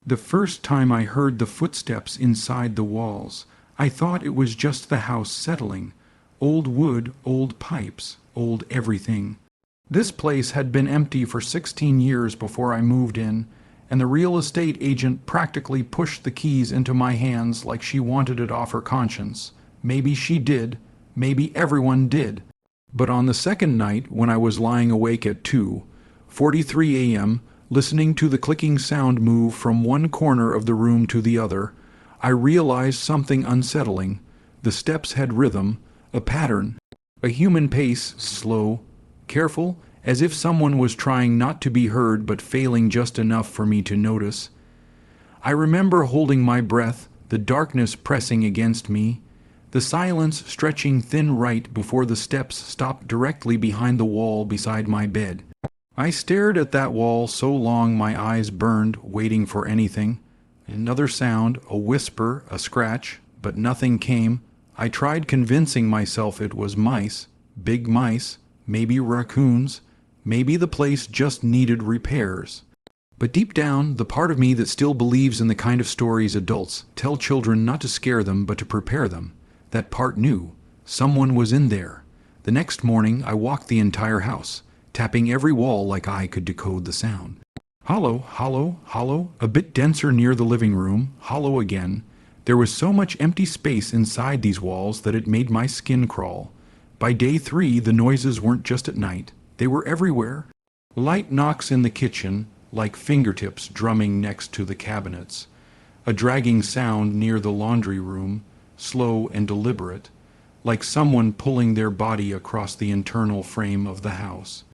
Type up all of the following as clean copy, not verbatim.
The first time I heard the footsteps inside the walls, I thought it was just the house settling. Old wood, old pipes, old everything. This place had been empty for 16 years before I moved in, and the real estate agent practically pushed the keys into my hands like she wanted it off her conscience. Maybe she did, maybe everyone did. But on the second night, when I was lying awake at 2:43 a.m., listening to the clicking sound move from one corner of the room to the other, I realized something unsettling. The steps had rhythm, a pattern, a human pace, slow, careful, as if someone was trying not to be heard but failing just enough for me to notice. I remember holding my breath, the darkness pressing against me, the silence stretching thin right before the steps stopped directly behind the wall beside my bed. I stared at that wall so long my eyes burned, waiting for anything. Another sound, a whisper, a scratch, but nothing came. I tried convincing myself it was mice, big mice, maybe raccoons, maybe the place just needed repairs. But deep down, the part of me that still believes in the kind of stories adults tell children not to scare them but to prepare them, that part knew someone was in there. The next morning I walked the entire house, tapping every wall like I could decode the sound. Hollow, hollow, hollow, a bit denser near the living room, hollow again. There was so much empty space inside these walls that it made my skin crawl. By day 3, the noises weren't just at night. They were everywhere. Light knocks in the kitchen, like fingertips drumming next to the cabinets. A dragging sound near the laundry room, slow and deliberate, like someone pulling their body across the internal frame of the house.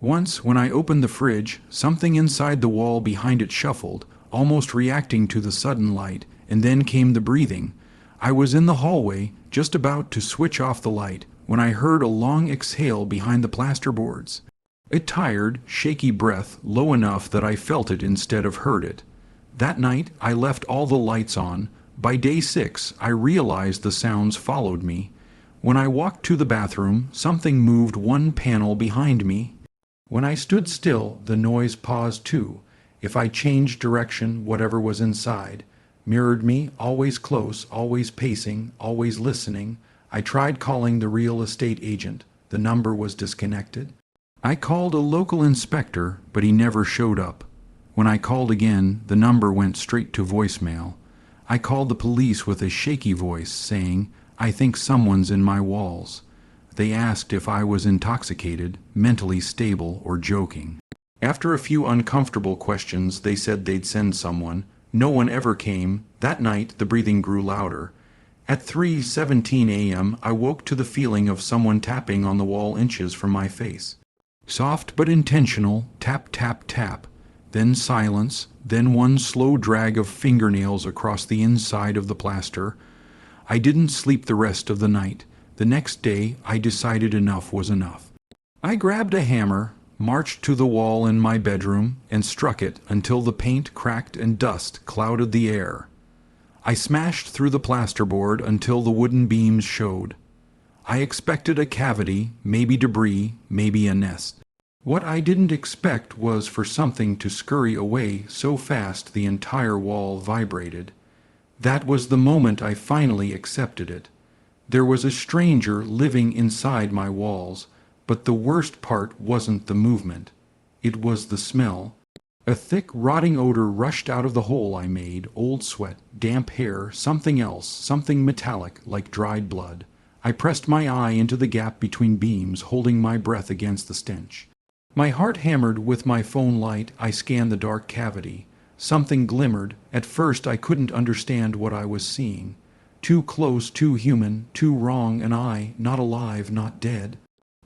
Once, when I opened the fridge, something inside the wall behind it shuffled, almost reacting to the sudden light, and then came the breathing. I was in the hallway, just about to switch off the light, when I heard a long exhale behind the plasterboards. A tired, shaky breath, low enough that I felt it instead of heard it. That night, I left all the lights on. By day 6, I realized the sounds followed me. When I walked to the bathroom, something moved one panel behind me. When I stood still, the noise paused too. If I changed direction, whatever was inside mirrored me, always close, always pacing, always listening. I tried calling the real estate agent. The number was disconnected. I called a local inspector, but he never showed up. When I called again, the number went straight to voicemail. I called the police with a shaky voice, saying, "I think someone's in my walls." They asked if I was intoxicated, mentally stable, or joking. After a few uncomfortable questions, they said they'd send someone. No one ever came. That night, the breathing grew louder. At 3:17 a.m., I woke to the feeling of someone tapping on the wall inches from my face. Soft but intentional, tap, tap, tap. Then silence, then one slow drag of fingernails across the inside of the plaster. I didn't sleep the rest of the night. The next day, I decided enough was enough. I grabbed a hammer, marched to the wall in my bedroom, and struck it until the paint cracked and dust clouded the air. I smashed through the plasterboard until the wooden beams showed. I expected a cavity, maybe debris, maybe a nest. What I didn't expect was for something to scurry away so fast the entire wall vibrated. That was the moment I finally accepted it. There was a stranger living inside my walls, but the worst part wasn't the movement. It was the smell. A thick, rotting odor rushed out of the hole I made, old sweat, damp hair, something else, something metallic, like dried blood. I pressed my eye into the gap between beams, holding my breath against the stench. My heart hammered with my phone light. I scanned the dark cavity. Something glimmered. At first I couldn't understand what I was seeing. Too close, too human, too wrong, and I, not alive, not dead.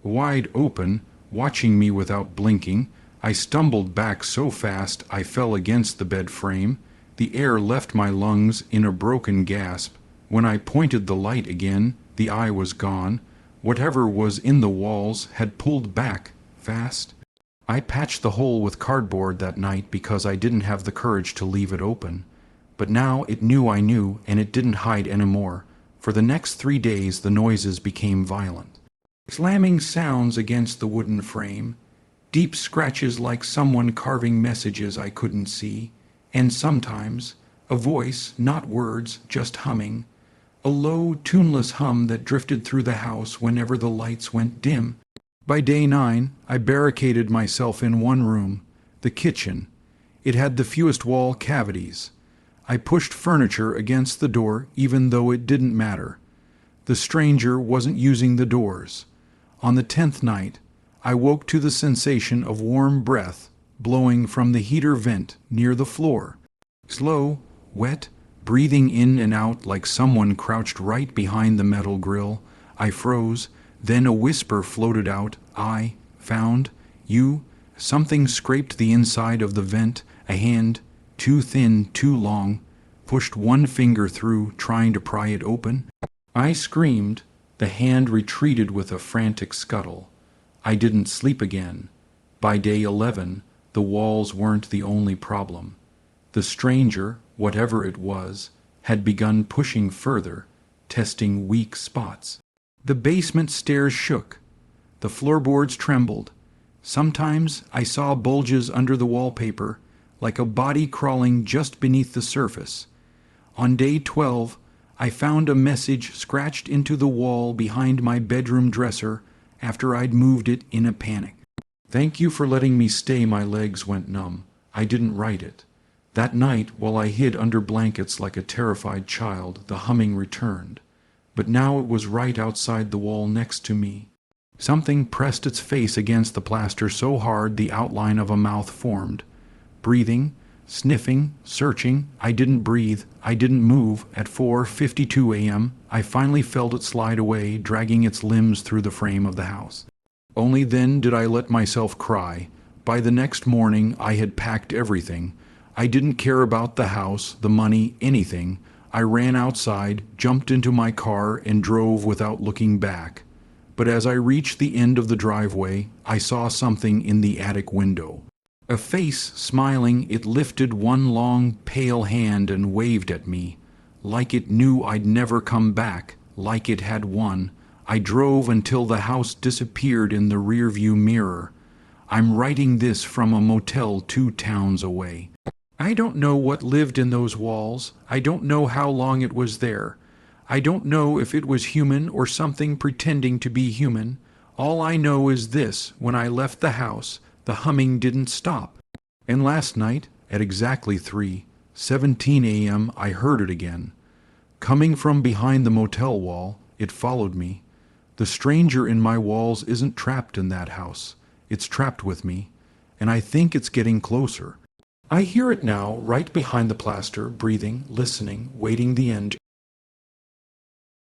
Wide open, watching me without blinking, I stumbled back so fast I fell against the bed frame. The air left my lungs in a broken gasp. When I pointed the light again, the eye was gone. Whatever was in the walls had pulled back, fast. I patched the hole with cardboard that night because I didn't have the courage to leave it open. But now it knew I knew, and it didn't hide anymore. For the next 3 days the noises became violent. Slamming sounds against the wooden frame, deep scratches like someone carving messages I couldn't see, And sometimes a voice, not words, just humming, a low, tuneless hum that drifted through the house whenever the lights went dim. By day 9, I barricaded myself in one room, the kitchen. It had the fewest wall cavities. I pushed furniture against the door even though it didn't matter. The stranger wasn't using the doors. On the 10th night, I woke to the sensation of warm breath blowing from the heater vent near the floor. Slow, wet, breathing in and out like someone crouched right behind the metal grill. I froze. Then a whisper floated out. I found you. Something scraped the inside of the vent. A hand, too thin, too long, pushed one finger through, trying to pry it open. I screamed. The hand retreated with a frantic scuttle. I didn't sleep again. By day 11, the walls weren't the only problem. The stranger, whatever it was, had begun pushing further, testing weak spots. The basement stairs shook. The floorboards trembled. Sometimes I saw bulges under the wallpaper, like a body crawling just beneath the surface. On day 12, I found a message scratched into the wall behind my bedroom dresser after I'd moved it in a panic. Thank you for letting me stay. My legs went numb. I didn't write it. That night, while I hid under blankets like a terrified child, the humming returned. But now it was right outside the wall next to me. Something pressed its face against the plaster so hard the outline of a mouth formed. Breathing, sniffing, searching. I didn't breathe. I didn't move. At 4:52 a.m., I finally felt it slide away, dragging its limbs through the frame of the house. Only then did I let myself cry. By the next morning, I had packed everything. I didn't care about the house, the money, anything. I ran outside, jumped into my car, and drove without looking back. But as I reached the end of the driveway, I saw something in the attic window. A face smiling. It lifted one long, pale hand and waved at me, like it knew I'd never come back, like it had won. I drove until the house disappeared in the rearview mirror. I'm writing this from a motel 2 towns away. I don't know what lived in those walls. I don't know how long it was there. I don't know if it was human or something pretending to be human. All I know is this: when I left the house, the humming didn't stop. And last night, at exactly 3:17 a.m., I heard it again. Coming from behind the motel wall, it followed me. The stranger in my walls isn't trapped in that house. It's trapped with me, and I think it's getting closer. I hear it now, right behind the plaster, breathing, listening, waiting the end.